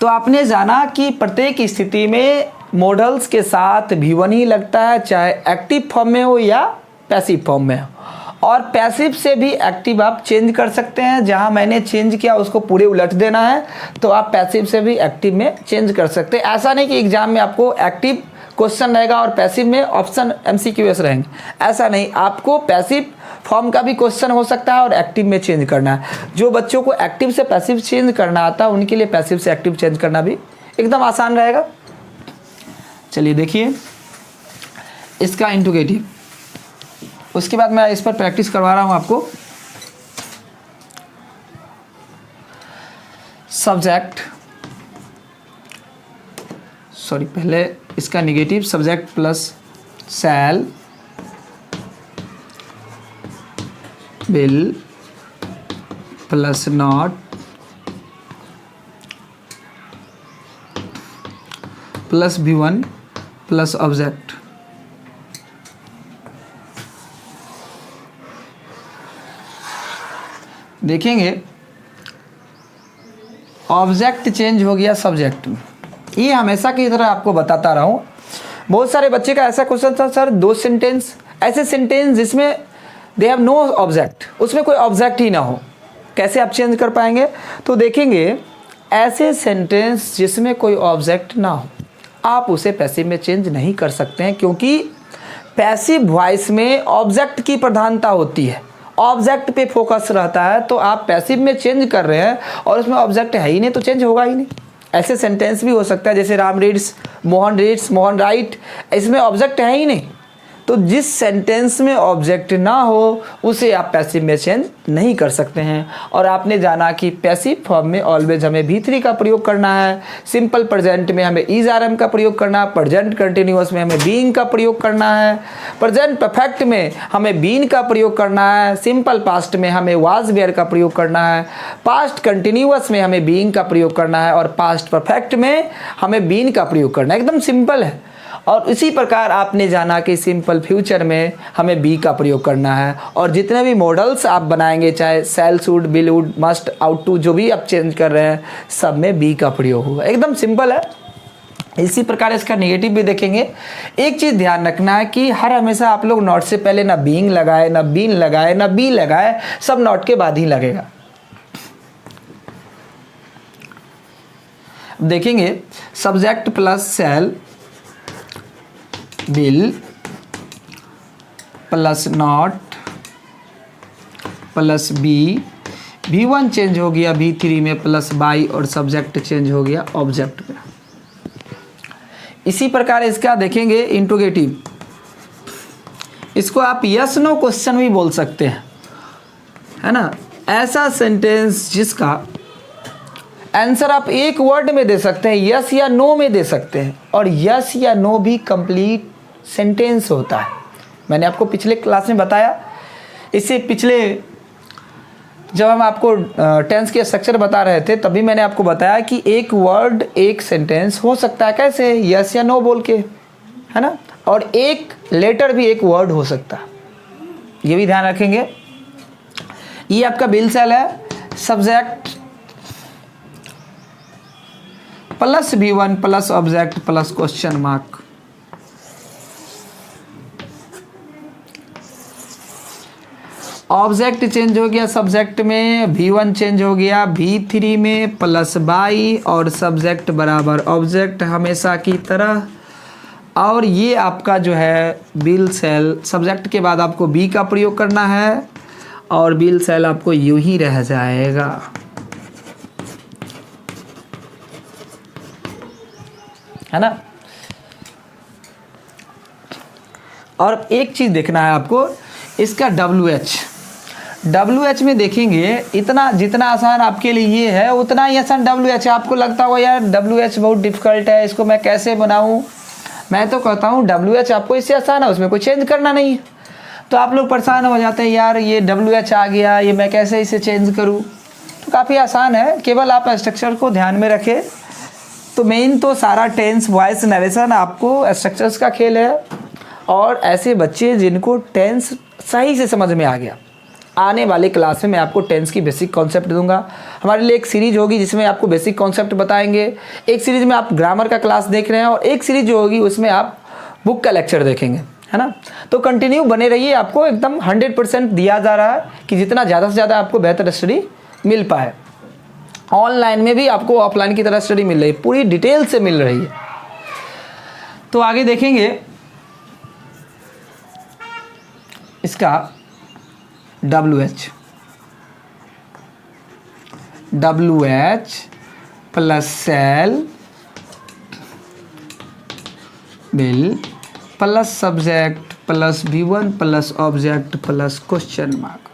तो आपने जाना कि प्रत्येक स्थिति में मॉडल्स के साथ V1 ही लगता है, चाहे एक्टिव फॉर्म में हो या पैसिव फॉर्म में, और पैसिव से भी एक्टिव आप चेंज कर सकते हैं। जहां मैंने चेंज किया उसको पूरे उलट देना है तो आप पैसिव से भी एक्टिव में चेंज कर सकते हैं। ऐसा नहीं कि एग्जाम में आपको एक्टिव क्वेश्चन रहेगा और पैसिव में ऑप्शन MCQs रहेंगे, ऐसा नहीं। आपको पैसिव फॉर्म का भी क्वेश्चन हो सकता है और एक्टिव में चेंज करना है। जो बच्चों को एक्टिव से पैसिव चेंज करना आता है उनके लिए पैसिव से एक्टिव चेंज करना भी एकदम आसान रहेगा। चलिए देखिए इसका इंटीग्रेटिव, उसके बाद मैं इस पर प्रैक्टिस करवा रहा हूं आपको। सब्जेक्ट, सॉरी पहले इसका negative, subject plus shell will plus not plus V1 plus object. देखेंगे ऑब्जेक्ट चेंज हो गया सब्जेक्ट में। ये हमेशा की तरह आपको बताता रहा हूँ। बहुत सारे बच्चे का ऐसा क्वेश्चन था, सर 2 सेंटेंस, ऐसे सेंटेंस जिसमें दे हैव नो ऑब्जेक्ट, उसमें कोई ऑब्जेक्ट ही ना हो, कैसे आप चेंज कर पाएंगे? तो देखेंगे ऐसे सेंटेंस जिसमें कोई ऑब्जेक्ट ना हो आप उसे पैसिव में चेंज नहीं कर सकते हैं, क्योंकि पैसिव वॉइस में ऑब्जेक्ट की प्रधानता होती है, ऑब्जेक्ट पे फोकस रहता है। तो आप पैसिव में चेंज कर रहे हैं और उसमें ऑब्जेक्ट है ही नहीं तो चेंज होगा ही नहीं। ऐसे सेंटेंस भी हो सकता है जैसे राम रीड्स, मोहन राइट, इसमें ऑब्जेक्ट है ही नहीं। तो जिस सेंटेंस में ऑब्जेक्ट ना हो उसे आप पैसिव में चेंज नहीं कर सकते हैं। और आपने जाना कि पैसिव फॉर्म में ऑलवेज हमें V3 का प्रयोग करना है, सिंपल प्रेजेंट में हमें इज RM का प्रयोग करना है, प्रेजेंट कंटिन्यूअस में हमें बीइंग का प्रयोग करना है, प्रेजेंट परफेक्ट में हमें बीन का प्रयोग करना है, सिंपल पास्ट में हमें वाज वेयर का प्रयोग करना है, पास्ट कंटिन्यूअस में हमें बीइंग का प्रयोग करना है और पास्ट परफेक्ट में हमें बीन का प्रयोग करना है। एकदम सिंपल है। और इसी प्रकार आपने जाना कि सिंपल फ्यूचर में हमें बी का प्रयोग करना है। और जितने भी मॉडल्स आप बनाएंगे, चाहे shall, should, will, would, must, ought to, जो भी आप चेंज कर रहे हैं सब में बी का प्रयोग होगा। एकदम सिंपल है। इसी प्रकार इसका नेगेटिव भी देखेंगे। एक चीज़ ध्यान रखना है कि हर हमेशा आप लोग नॉट से पहले ना बीइंग लगाए, ना बीन लगाए, ना बी लगाए, सब नॉट के बाद ही लगेगा। देखेंगे subject plus shall will plus not plus be, V1 change हो गया V3 में प्लस बाई और सब्जेक्ट चेंज हो गया ऑब्जेक्ट में। इसी प्रकार इसका देखेंगे इंट्रोगेटिव, इसको आप यस नो क्वेश्चन भी बोल सकते हैं, है ना। ऐसा सेंटेंस जिसका आंसर आप एक वर्ड में दे सकते हैं, यस या नो में दे सकते हैं। और यस या नो भी कंप्लीट सेंटेंस होता है। मैंने आपको पिछले क्लास में बताया, इससे पिछले जब हम आपको टेंस के स्ट्रक्चर बता रहे थे तभी मैंने आपको बताया कि एक वर्ड एक सेंटेंस हो सकता है, कैसे, यस या नो बोल के, है ना। और एक लेटर भी एक वर्ड हो सकता है, ये भी ध्यान रखेंगे। ये आपका बिल सेल है, subject plus V1 plus object plus question mark. Object change हो गया सब्जेक्ट में, V1 चेंज हो गया V3 में प्लस बाई और सब्जेक्ट बराबर ऑब्जेक्ट हमेशा की तरह। और ये आपका जो है बिल सेल, सब्जेक्ट के बाद आपको बी का प्रयोग करना है और बिल सेल आपको यूं ही रह जाएगा, है ना। और एक चीज़ देखना है आपको, इसका WH में देखेंगे, इतना जितना आसान आपके लिए ये है उतना ही आसान WH। आपको लगता हो यार WH बहुत डिफ़िकल्ट है, इसको मैं कैसे बनाऊं? मैं तो कहता हूँ WH आपको इससे आसान है, उसमें कोई चेंज करना नहीं है। तो आप लोग परेशान हो जाते हैं, यार ये WH आ गया, ये मैं कैसे इसे चेंज करूँ? तो काफ़ी आसान है, केवल आप स्ट्रक्चर को ध्यान में रखें। तो मेन तो सारा टेंस, वॉइस, नरेशन आपको स्ट्रक्चर्स का खेल है। और ऐसे बच्चे जिनको टेंस सही से समझ में आ गया, आने वाले क्लास में मैं आपको टेंस की बेसिक कॉन्सेप्ट दूंगा। हमारे लिए एक सीरीज होगी जिसमें आपको बेसिक कॉन्सेप्ट बताएंगे। एक सीरीज में आप ग्रामर का क्लास देख रहे हैं और एक सीरीज जो होगी उसमें आप बुक का लेक्चर देखेंगे, है ना। तो कंटिन्यू बने रहिए, आपको एकदम 100% दिया जा रहा है कि जितना ज़्यादा से ज़्यादा आपको बेहतर स्टडी मिल पाए। ऑनलाइन में भी आपको ऑफलाइन की तरह स्टडी मिल रही है, पूरी डिटेल से मिल रही है। तो आगे देखेंगे इसका WH plus shall will plus subject plus V1 plus object plus question mark.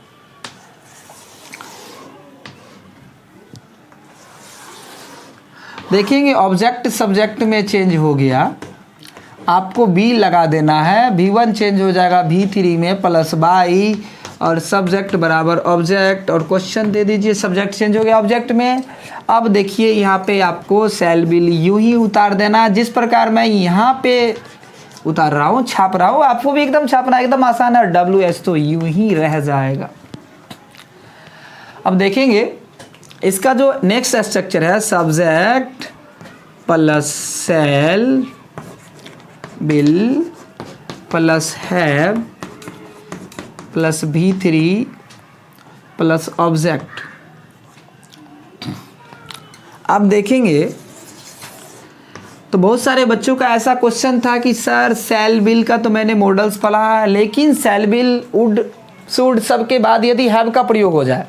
देखेंगे ऑब्जेक्ट सब्जेक्ट में चेंज हो गया, आपको बी लगा देना है, V1 चेंज हो जाएगा V3 में प्लस बाई और सब्जेक्ट बराबर ऑब्जेक्ट और क्वेश्चन दे दीजिए। सब्जेक्ट चेंज हो गया ऑब्जेक्ट में। अब देखिए यहाँ पे आपको सेल बिल यूं ही उतार देना है, जिस प्रकार मैं यहाँ पे उतार रहा हूँ, छाप रहा हूँ, आपको भी एकदम छापना एकदम आसान है। WH तो यूं ही रह जाएगा। अब देखेंगे इसका जो नेक्स्ट स्ट्रक्चर है, subject plus shall will plus have plus V3 plus object. अब देखेंगे तो बहुत सारे बच्चों का ऐसा क्वेश्चन था कि सर सेल बिल का तो मैंने मॉडल्स पढ़ा है, लेकिन सेल बिल वुड शुड सबके बाद यदि हैव का प्रयोग हो जाए,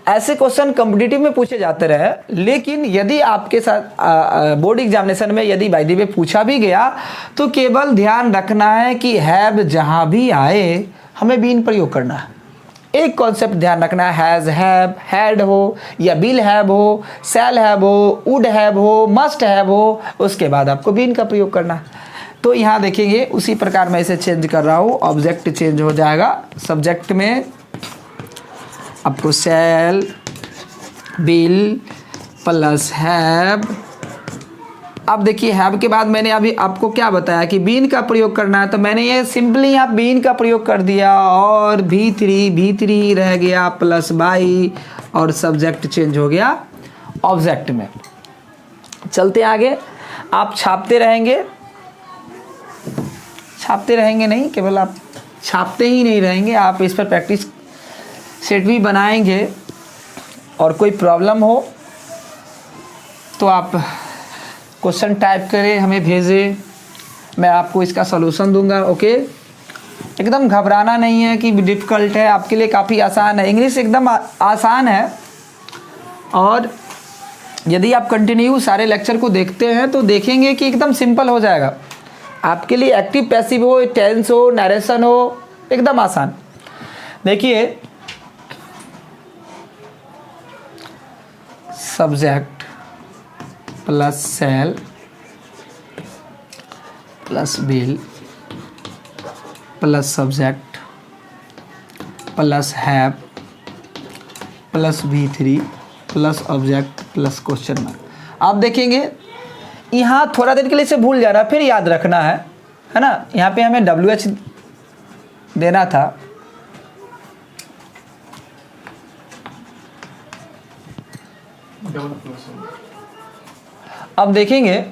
ऐसे क्वेश्चन कॉम्पिटिटिव में पूछे जाते रहे। लेकिन यदि आपके साथ बोर्ड एग्जामिनेशन में यदि बाय द वे पूछा भी गया तो केवल ध्यान रखना है कि हैव जहां भी आए हमें बीन प्रयोग करना है। एक कॉन्सेप्ट ध्यान रखना है, हैज हैव, हैड हो या बिल हैव हो, सेल हैव हो, वुड हैव हो, मस्ट हैव हो, उसके बाद आपको बीन का प्रयोग करना है। तो यहाँ देखेंगे उसी प्रकार मैं इसे चेंज कर रहा हूँ, ऑब्जेक्ट चेंज हो जाएगा। सब्जेक्ट में आपको सेल बिल प्लस हैव। अब देखिए हैव के बाद मैंने अभी आपको क्या बताया कि बीन का प्रयोग करना है, तो मैंने ये सिंपली यहाँ बीन का प्रयोग कर दिया और V3 रह गया प्लस बाई और सब्जेक्ट चेंज हो गया ऑब्जेक्ट में। चलते आगे, आप छापते रहेंगे नहीं, केवल आप छापते ही नहीं रहेंगे, आप इस पर प्रैक्टिस सेट भी बनाएंगे। और कोई प्रॉब्लम हो तो आप क्वेश्चन टाइप करें, हमें भेजें, मैं आपको इसका सलूशन दूंगा। ओके, एकदम घबराना नहीं है कि डिफ़िकल्ट है, आपके लिए काफ़ी आसान है। इंग्लिश एकदम आसान है। और यदि आप कंटिन्यू सारे लेक्चर को देखते हैं तो देखेंगे कि एकदम सिंपल हो जाएगा आपके लिए। एक्टिव पैसिव हो, टेंस हो, नरेशन हो, एकदम आसान। देखिए subject plus shall plus will plus subject plus have plus V3 plus object plus question mark. आप देखेंगे यहाँ थोड़ा देर के लिए इसे भूल जाना, फिर याद रखना है ना। यहाँ पे हमें WH देना था, अब देखेंगे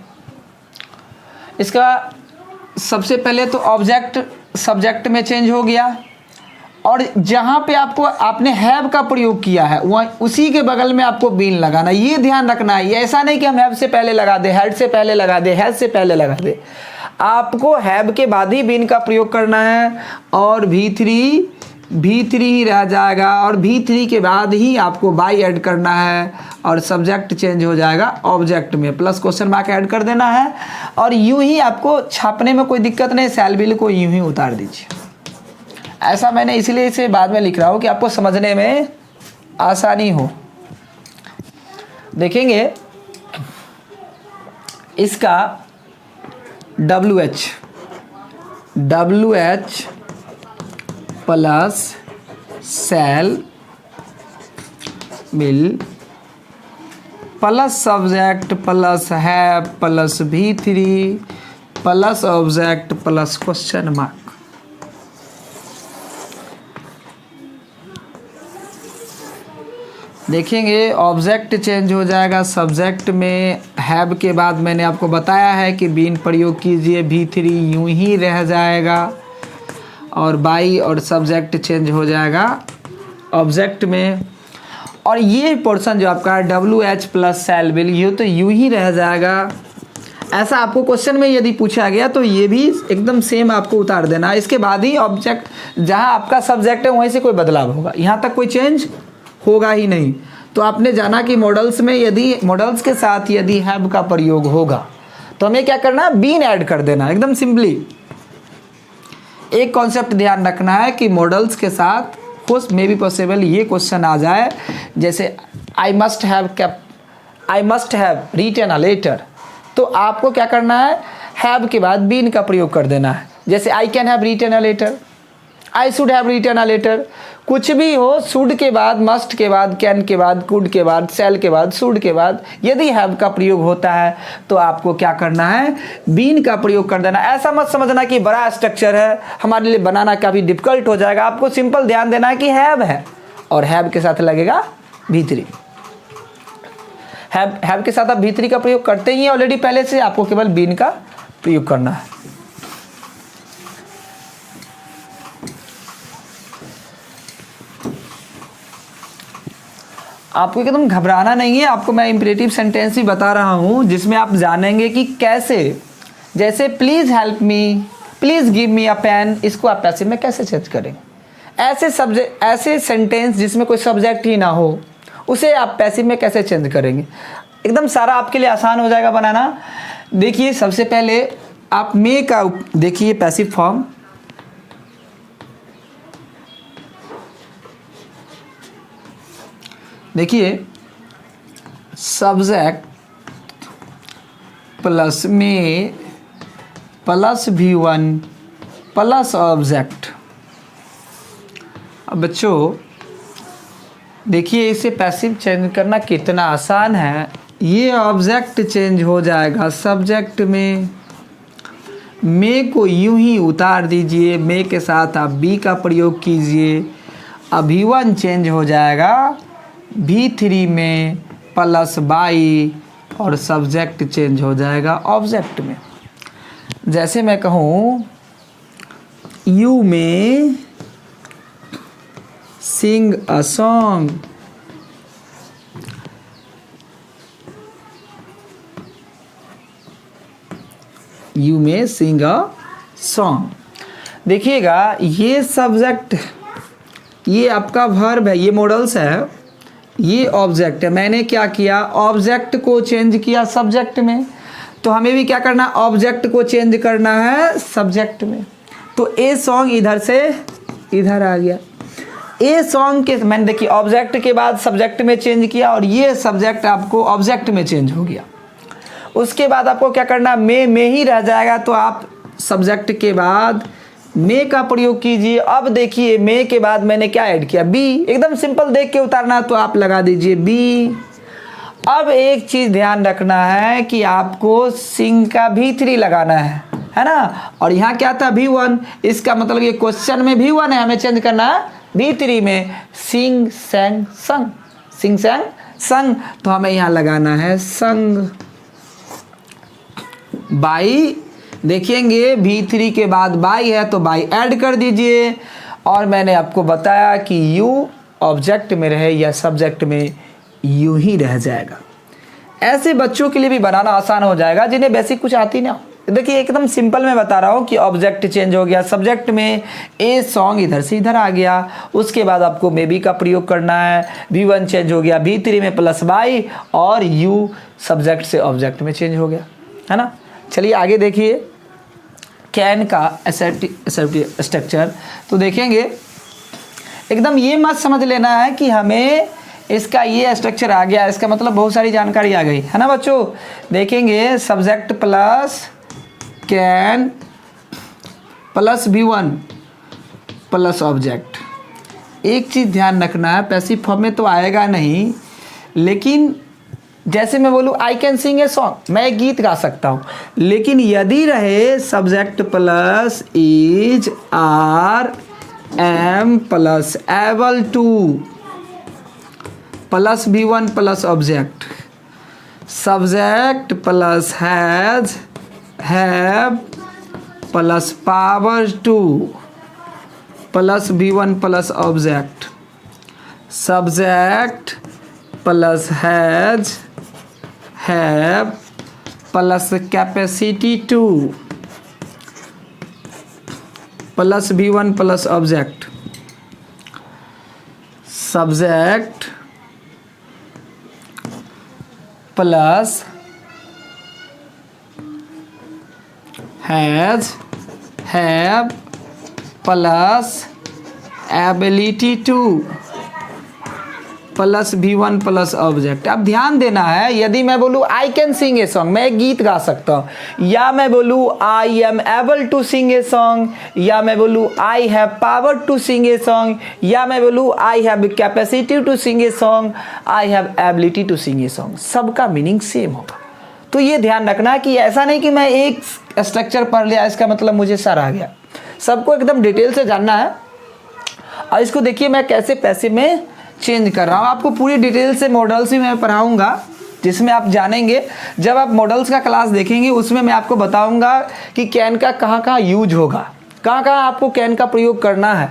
इसका सबसे पहले तो ऑब्जेक्ट सब्जेक्ट में चेंज हो गया और जहाँ पे आपने हैव का प्रयोग किया है वहाँ उसी के बगल में आपको बीन लगाना। ये ध्यान रखना है, ये ऐसा नहीं कि हम हैव से पहले लगा दे, हैड से पहले लगा दे, हैज से पहले लगा दे। आपको हैव के बाद ही बीन का प्रयोग करना है और V3 ही रह जाएगा और V3 के बाद ही आपको बाई ऐड करना है और सब्जेक्ट चेंज हो जाएगा ऑब्जेक्ट में, प्लस क्वेश्चन मार्क ऐड कर देना है। और यूं ही आपको छापने में कोई दिक्कत नहीं, सेल बिल को यूं ही उतार दीजिए। ऐसा मैंने इसलिए इसे बाद में लिख रहा हूँ कि आपको समझने में आसानी हो। देखेंगे इसका WH plus shall will plus subject plus have plus V3 plus object plus question mark. देखेंगे ऑब्जेक्ट चेंज हो जाएगा सब्जेक्ट में, हैव के बाद मैंने आपको बताया है कि बीन प्रयोग कीजिए, V3 यूं ही रह जाएगा और बाई और सब्जेक्ट चेंज हो जाएगा ऑब्जेक्ट में। और ये पोर्शन जो आपका WH प्लस शैल विल, ये तो यूं ही रह जाएगा। ऐसा आपको क्वेश्चन में यदि पूछा गया तो ये भी एकदम सेम आपको उतार देना। इसके बाद ही ऑब्जेक्ट, जहाँ आपका सब्जेक्ट है वहीं से कोई बदलाव होगा, यहाँ तक कोई चेंज होगा ही नहीं। तो आपने जाना कि मॉडल्स में यदि मॉडल्स के साथ यदि हैव का प्रयोग होगा तो हमें क्या करना है, बीन ऐड कर देना, एकदम सिंपली। एक कॉन्सेप्ट ध्यान रखना है कि मॉडल्स के साथ कुछ मे बी पॉसिबल ये क्वेश्चन आ जाए, जैसे I must have written a letter, तो आपको क्या करना है, हैव के बाद बीन का प्रयोग कर देना है। जैसे I can have written a letter, I should have written a letter, कुछ भी हो, शुड के बाद, मस्ट के बाद, कैन के बाद, कुड के बाद, शैल के बाद, शुड के बाद यदि हैव का प्रयोग होता है तो आपको क्या करना है, बीन का प्रयोग कर देना। ऐसा मत समझना कि बड़ा स्ट्रक्चर है, हमारे लिए बनाना काफ़ी डिफिकल्ट हो जाएगा। आपको सिंपल ध्यान देना है कि हैव है और हैव के साथ लगेगा V3। हैव के साथ आप V3 का प्रयोग करते ही हैं ऑलरेडी पहले से, आपको केवल बीन का प्रयोग करना है। आपको एकदम घबराना नहीं है, आपको मैं इंपरेटिव सेंटेंस ही बता रहा हूँ जिसमें आप जानेंगे कि कैसे, जैसे please help me, please give me a pen, इसको आप पैसिव में कैसे चेंज करेंगे। ऐसे सेंटेंस जिसमें कोई सब्जेक्ट ही ना हो उसे आप पैसिव में कैसे चेंज करेंगे, एकदम सारा आपके लिए आसान हो जाएगा बनाना। देखिए सबसे पहले आप मे का देखिए पैसिव फॉर्म, देखिए सब्जेक्ट प्लस मे प्लस V1 प्लस ऑब्जेक्ट। अब बच्चों देखिए इसे पैसिव चेंज करना कितना आसान है। ये ऑब्जेक्ट चेंज हो जाएगा सब्जेक्ट में, मे को यूं ही उतार दीजिए, मे के साथ आप बी का प्रयोग कीजिए। अब V1 चेंज हो जाएगा V3 में प्लस बाई और सब्जेक्ट चेंज हो जाएगा ऑब्जेक्ट में। जैसे मैं कहूँ यू में सिंग अ सॉन्ग, यू में सिंग अ सॉन्ग। देखिएगा ये सब्जेक्ट, ये आपका वर्ब है, ये मॉडल्स है, ये ऑब्जेक्ट है। मैंने क्या किया, ऑब्जेक्ट को चेंज किया सब्जेक्ट में, तो हमें भी क्या करना, ऑब्जेक्ट को चेंज करना है सब्जेक्ट में। तो ए सॉन्ग इधर से इधर आ गया। ए सॉन्ग के मैंने देखिए ऑब्जेक्ट के बाद सब्जेक्ट में चेंज किया और ये सब्जेक्ट आपको ऑब्जेक्ट में चेंज हो गया। उसके बाद आपको क्या करना, मे ही रह जाएगा, तो आप सब्जेक्ट के बाद मे का प्रयोग कीजिए। अब देखिए मे के बाद मैंने क्या ऐड किया, बी, एकदम सिंपल देख के उतारना, तो आप लगा दीजिए बी। अब एक चीज़ ध्यान रखना है कि आपको सिंग का V3 लगाना है ना, और यहाँ क्या था V1, इसका मतलब ये क्वेश्चन में V1 है, हमें चेंज करना है V3 में सिंग सैंग संग, सिंग सैंग संग, तो हमें यहाँ लगाना है संग। बाई देखेंगे V3 के बाद बाई है तो बाई ऐड कर दीजिए। और मैंने आपको बताया कि यू ऑब्जेक्ट में रहे या सब्जेक्ट में, यूं ही रह जाएगा। ऐसे बच्चों के लिए भी बनाना आसान हो जाएगा जिन्हें बेसिक कुछ आती ना। देखिए एकदम सिंपल मैं बता रहा हूँ कि ऑब्जेक्ट चेंज हो गया सब्जेक्ट में, ए सॉन्ग इधर से इधर आ गया। उसके बाद आपको मे बी का प्रयोग करना है, V1 चेंज हो गया V3 में प्लस बाई, और यू सब्जेक्ट से ऑब्जेक्ट में चेंज हो गया, है ना। चलिए आगे देखिए कैन का एसर्टिव स्ट्रक्चर। तो देखेंगे एकदम ये मत समझ लेना है कि हमें इसका ये स्ट्रक्चर आ गया, इसका मतलब बहुत सारी जानकारी आ गई, है ना बच्चों। देखेंगे subject plus can plus V1 plus object. एक चीज़ ध्यान रखना है, पैसिव फॉर्म में तो आएगा नहीं, लेकिन जैसे मैं बोलूँ I can sing a song, मैं एक गीत गा सकता हूँ, लेकिन यदि रहे subject plus is are am plus able to plus V1 plus object, subject plus has have plus power to, plus V1 plus object, subject plus has, have plus capacity to, plus V1 plus object, subject plus has, have plus ability to, plus V1 plus object. अब ध्यान देना है, यदि मैं बोलूँ I can sing a song, मैं एक गीत गा सकता हूँ, या मैं बोलूँ I am able to sing a song, या मैं बोलूँ I have power to sing a song, या मैं बोलूँ I have capacity to sing a song, I have ability to sing a song, सबका मीनिंग सेम होगा। तो ये ध्यान रखना कि ऐसा नहीं कि मैं एक स्ट्रक्चर पढ़ लिया इसका मतलब मुझे सर आ गया, सबको एकदम डिटेल से जानना है। और इसको देखिए मैं कैसे पैसिव में चेंज कर रहा हूँ, आपको पूरी डिटेल से मॉडल्स भी मैं पढ़ाऊँगा, जिसमें आप जानेंगे। जब आप मॉडल्स का क्लास देखेंगे उसमें मैं आपको बताऊँगा कि कैन का कहाँ कहाँ यूज होगा, कहाँ कहाँ आपको कैन का प्रयोग करना है,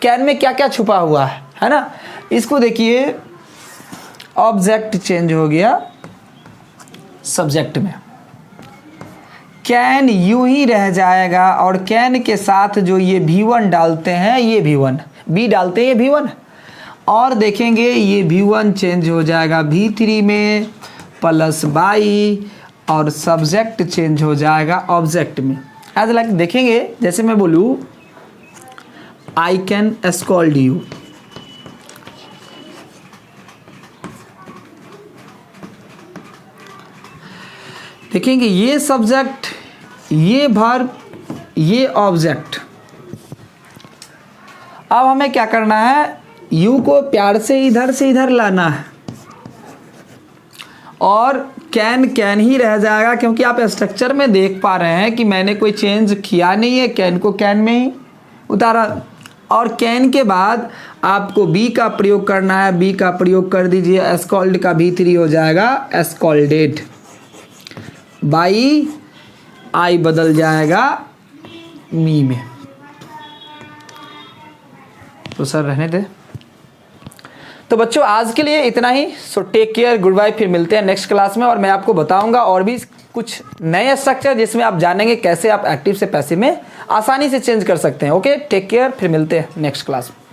कैन में क्या क्या छुपा हुआ है ना। इसको देखिए, ऑब्जेक्ट चेंज हो गया सब्जेक्ट में, कैन यूं ही रह जाएगा, और कैन के साथ जो ये V1 डालते हैं, ये V1, B डालते हैं ये V1, और देखेंगे ये V1 चेंज हो जाएगा V3 में प्लस बाई, और सब्जेक्ट चेंज हो जाएगा ऑब्जेक्ट में। एज लाइक देखेंगे, जैसे मैं बोलूँ आई कैन स्कॉल्ड यू, देखेंगे ये सब्जेक्ट, ये वर्ब, ये ऑब्जेक्ट। अब हमें क्या करना है, यू को प्यार से इधर लाना है, और कैन ही रह जाएगा, क्योंकि आप स्ट्रक्चर में देख पा रहे हैं कि मैंने कोई चेंज किया नहीं है, कैन को कैन में ही उतारा। और कैन के बाद आपको बी का प्रयोग करना है, बी का प्रयोग कर दीजिए, स्कॉल्ड का V3 हो जाएगा स्कॉल्डेड, बाई आई बदल जाएगा मी में। तो सर रहने दे। तो बच्चों आज के लिए इतना ही। So take care, goodbye, फिर मिलते हैं नेक्स्ट क्लास में, और मैं आपको बताऊंगा और भी कुछ नए स्ट्रक्चर जिसमें आप जानेंगे कैसे आप एक्टिव से पैसिव में आसानी से चेंज कर सकते हैं। ओके, टेक केयर, फिर मिलते हैं नेक्स्ट क्लास में।